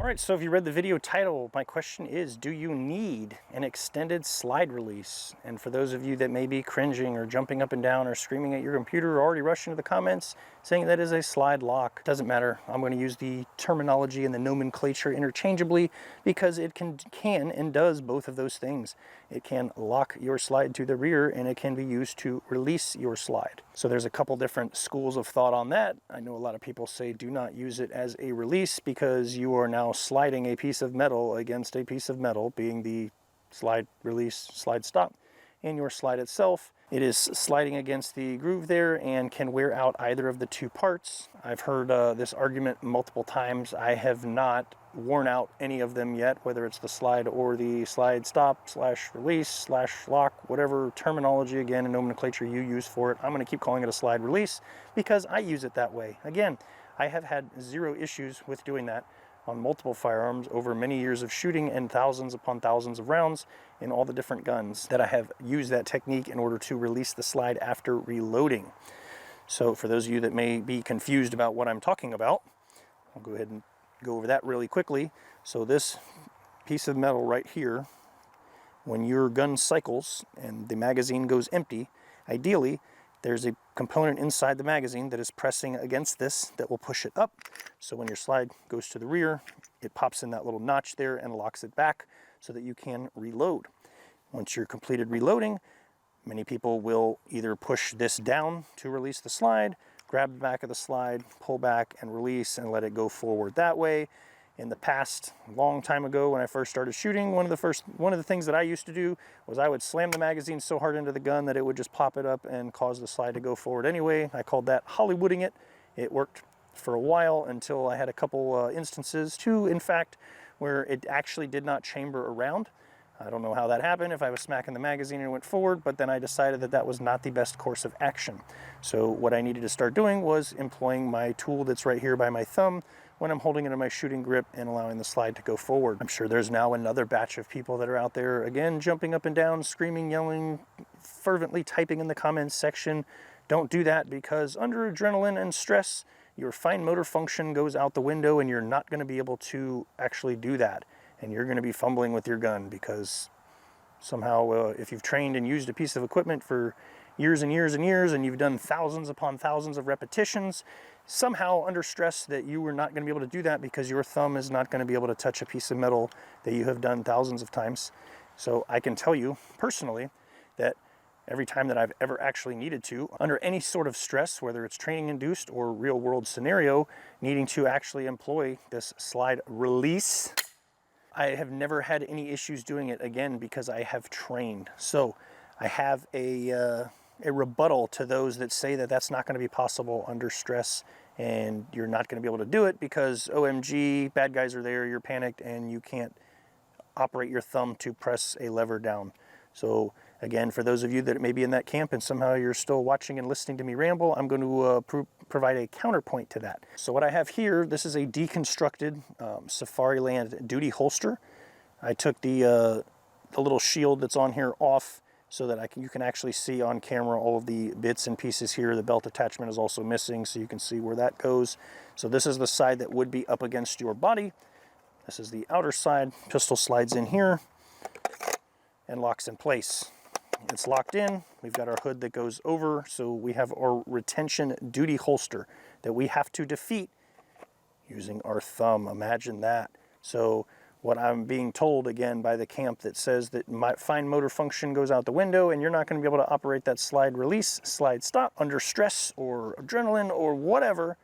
Alright, so if you read the video title, my question is, do you need an extended slide release? And for those of you that may be cringing or jumping up and down or screaming at your computer or already rushing to the comments saying that is a slide lock, doesn't matter. I'm going to use the terminology and the nomenclature interchangeably because it can and does both of those things. It can lock your slide to the rear and it can be used to release your slide. So there's a couple different schools of thought on that. I know a lot of people say do not use it as a release because you are now sliding a piece of metal against a piece of metal, being the slide release, slide stop, and your slide itself. It is sliding against the groove there and can wear out either of the two parts. I've heard this argument multiple times. I have not worn out any of them yet, whether it's the slide or the slide stop slash release slash lock, whatever terminology again and nomenclature you use for it. I'm going to keep calling it a slide release because I use it that way. Again, I have had zero issues with doing that on multiple firearms over many years of shooting and thousands upon thousands of rounds in all the different guns that I have used that technique in order to release the slide after reloading. So for those of you that may be confused about what I'm talking about, I'll go ahead and go over that really quickly. So this piece of metal right here, when your gun cycles and the magazine goes empty, ideally there's a component inside the magazine that is pressing against this that will push it up. So when your slide goes to the rear, it pops in that little notch there and locks it back so that you can reload. Once you're completed reloading, many people will either push this down to release the slide, grab the back of the slide, pull back and release and let it go forward that way. In the past, a long time ago when I first started shooting, one of the things that I used to do was I would slam the magazine so hard into the gun that it would just pop it up and cause the slide to go forward anyway. I called that Hollywooding it. It worked for a while until I had a couple instances, two in fact, where it actually did not chamber around. I don't know how that happened, if I was smacking the magazine and it went forward, but then I decided that that was not the best course of action. So what I needed to start doing was employing my tool that's right here by my thumb when I'm holding it in my shooting grip and allowing the slide to go forward. I'm sure there's now another batch of people that are out there, again, jumping up and down, screaming, yelling, fervently typing in the comments section. Don't do that because under adrenaline and stress, your fine motor function goes out the window and you're not going to be able to actually do that. And you're going to be fumbling with your gun because somehow if you've trained and used a piece of equipment for years and years and years and you've done thousands upon thousands of repetitions, somehow under stress that you were not going to be able to do that because your thumb is not going to be able to touch a piece of metal that you have done thousands of times. So I can tell you personally that every time that I've ever actually needed to, under any sort of stress, whether it's training induced or real world scenario, needing to actually employ this slide release, I have never had any issues doing it again because I have trained. So I have a rebuttal to those that say that that's not going to be possible under stress and you're not going to be able to do it because OMG, bad guys are there, you're panicked and you can't operate your thumb to press a lever down. So again, for those of you that may be in that camp and somehow you're still watching and listening to me ramble, I'm going to provide a counterpoint to that. So what I have here, this is a deconstructed Safariland duty holster. I took the little shield that's on here off so that you can actually see on camera all of the bits and pieces here. The belt attachment is also missing, so you can see where that goes. So this is the side that would be up against your body. This is the outer side. Pistol slides in here and locks in place. It's locked in. We've got our hood that goes over, so we have our retention duty holster that we have to defeat using our thumb. Imagine that. So what I'm being told again by the camp that says that my fine motor function goes out the window and you're not going to be able to operate that slide release, slide stop under stress or adrenaline or whatever.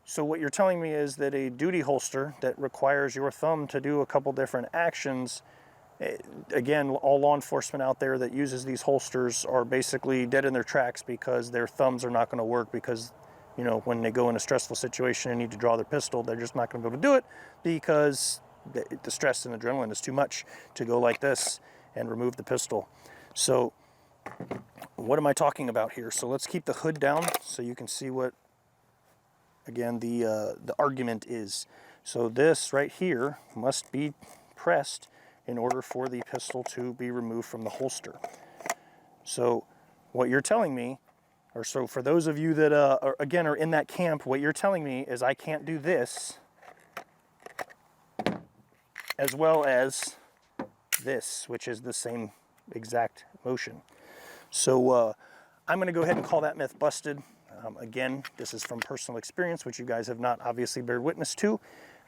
So what you're telling me is that a duty holster that requires your thumb to do a couple different actions, again, all law enforcement out there that uses these holsters are basically dead in their tracks because their thumbs are not going to work because, you know, when they go in a stressful situation and need to draw their pistol, they're just not going to be able to do it because the stress and adrenaline is too much to go like this and remove the pistol. So what am I talking about here? So let's keep the hood down so you can see what, again, the argument is. So this right here must be pressed in order for the pistol to be removed from the holster. So what you're telling me, or so for those of you that are in that camp, what you're telling me is I can't do this as well as this, which is the same exact motion. So I'm going to go ahead and call that myth busted. Again, this is from personal experience, which you guys have not obviously bear witness to.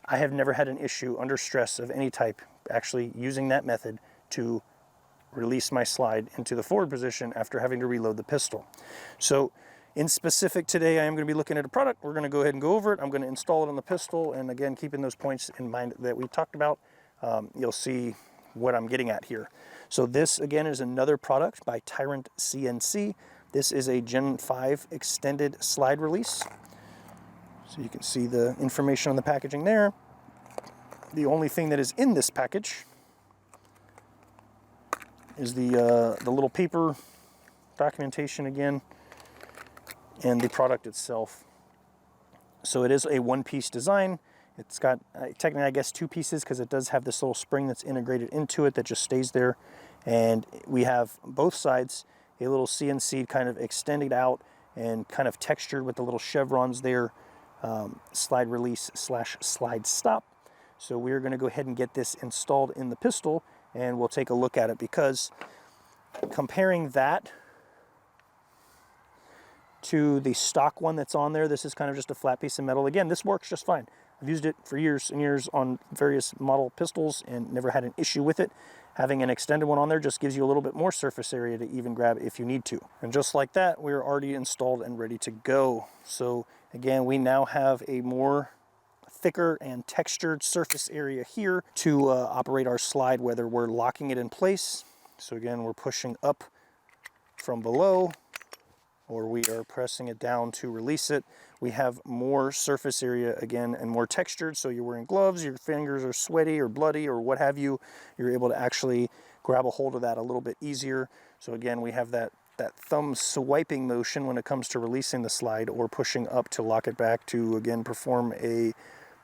I have never had an issue under stress of any type actually using that method to release my slide into the forward position after having to reload the pistol. So in specific today, I am going to be looking at a product. We're going to go ahead and go over it. I'm going to install it on the pistol, and again, keeping those points in mind that we talked about, you'll see what I'm getting at here. So this again is another product by Tyrant CNC. This is a Gen 5 extended slide release. So you can see the information on the packaging there. The only thing that is in this package is the little paper documentation again, and the product itself. So it is a one-piece design. It's got technically, I guess, two pieces, because it does have this little spring that's integrated into it that just stays there. And we have both sides a little CNC kind of extended out and kind of textured with the little chevrons there, slide release / slide stop. So we're going to go ahead and get this installed in the pistol, and we'll take a look at it, because comparing that to the stock one that's on there, this is kind of just a flat piece of metal. Again, this works just fine. I've used it for years and years on various model pistols and never had an issue with it. Having an extended one on there just gives you a little bit more surface area to even grab if you need to. And just like that, we're already installed and ready to go. So again, we now have a more thicker and textured surface area here to operate our slide, whether we're locking it in place. So again, we're pushing up from below, or we are pressing it down to release it. We have more surface area again and more textured, so you're wearing gloves, your fingers are sweaty or bloody or what have you, you're able to actually grab a hold of that a little bit easier. So again, we have that thumb swiping motion when it comes to releasing the slide, or pushing up to lock it back to again perform a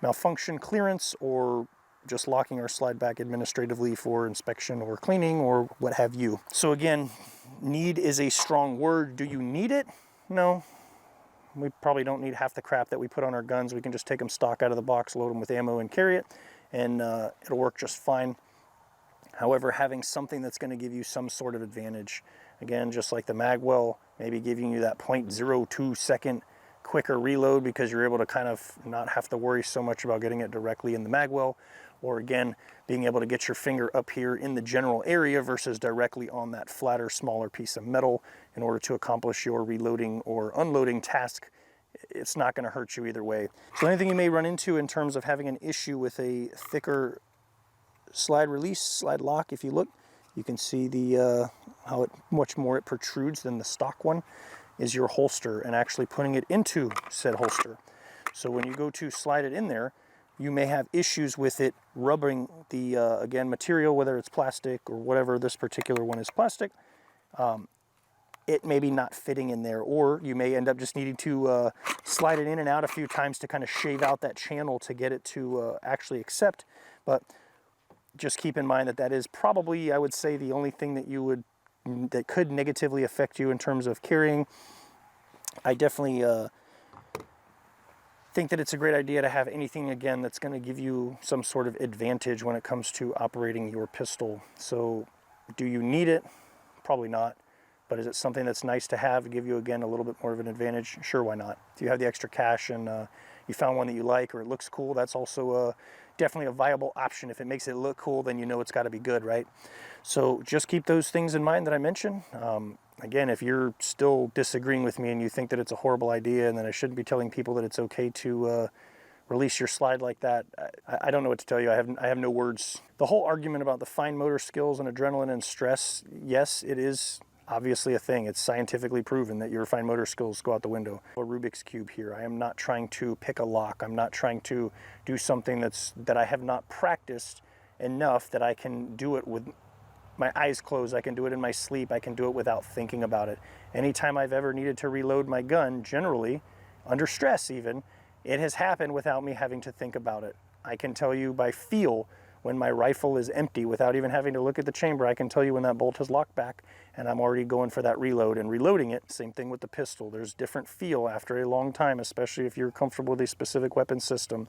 malfunction clearance, or just locking our slide back administratively for inspection or cleaning or what have you. So again, need is a strong word. Do you need it? No. We probably don't need half the crap that we put on our guns. We can just take them stock out of the box, load them with ammo, and carry it, and it'll work just fine. However, having something that's going to give you some sort of advantage, again, just like the magwell, maybe giving you that 0.02 second quicker reload, because you're able to kind of not have to worry so much about getting it directly in the magwell, or again, being able to get your finger up here in the general area versus directly on that flatter, smaller piece of metal in order to accomplish your reloading or unloading task. It's not going to hurt you either way. So anything you may run into in terms of having an issue with a thicker slide release, slide lock, if you look, you can see the how much more it protrudes than the stock one, is your holster, and actually putting it into said holster. So when you go to slide it in there, you may have issues with it rubbing the, again, material, whether it's plastic or whatever. This particular one is plastic. It may be not fitting in there, or you may end up just needing to slide it in and out a few times to kind of shave out that channel to get it to actually accept. But just keep in mind that that is probably, I would say, the only thing that could negatively affect you in terms of carrying. I definitely think that it's a great idea to have anything, again, that's going to give you some sort of advantage when it comes to operating your pistol. So do you need it? Probably not. But is it something that's nice to have, give you, again, a little bit more of an advantage? Sure, why not? If you have the extra cash and you found one that you like, or it looks cool, that's also definitely a viable option. If it makes it look cool, then you know it's got to be good, right? So just keep those things in mind that I mentioned. Again, if you're still disagreeing with me and you think that it's a horrible idea and that I shouldn't be telling people that it's okay to release your slide like that, I don't know what to tell you. I have no words. The whole argument about the fine motor skills and adrenaline and stress, yes, it is obviously a thing. It's scientifically proven that your fine motor skills go out the window. A Rubik's Cube here. I am not trying to pick a lock. I'm not trying to do something that I have not practiced enough that I can do it with my eyes closed. I can do it in my sleep. I can do it without thinking about it. Anytime I've ever needed to reload my gun, generally, under stress even, it has happened without me having to think about it. I can tell you by feel when my rifle is empty without even having to look at the chamber. I can tell you when that bolt has locked back and I'm already going for that reload and reloading it. Same thing with the pistol. There's different feel after a long time, especially if you're comfortable with a specific weapon system.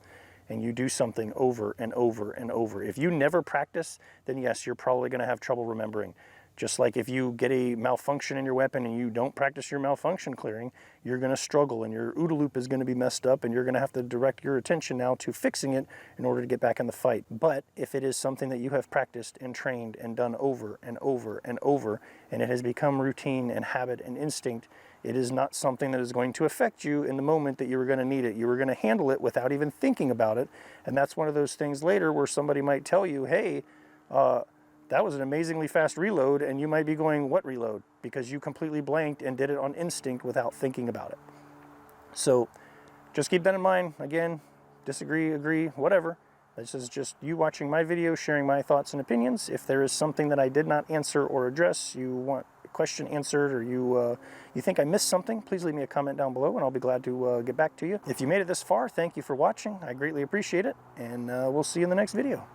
and you do something over and over and over. If you never practice, then yes, you're probably going to have trouble remembering. Just like if you get a malfunction in your weapon and you don't practice your malfunction clearing, you're going to struggle and your OODA loop is going to be messed up and you're going to have to direct your attention now to fixing it in order to get back in the fight. But if it is something that you have practiced and trained and done over and over and over, and it has become routine and habit and instinct, it is not something that is going to affect you in the moment that you were going to need it. You were going to handle it without even thinking about it. And that's one of those things later where somebody might tell you, hey, that was an amazingly fast reload, and you might be going, what reload? Because you completely blanked and did it on instinct without thinking about it. So just keep that in mind. Again, disagree, agree, whatever. This is just you watching my video, sharing my thoughts and opinions. If there is something that I did not answer or address, you want a question answered, or you think I missed something, please leave me a comment down below and I'll be glad to get back to you. If you made it this far, thank you for watching. I greatly appreciate it, and we'll see you in the next video.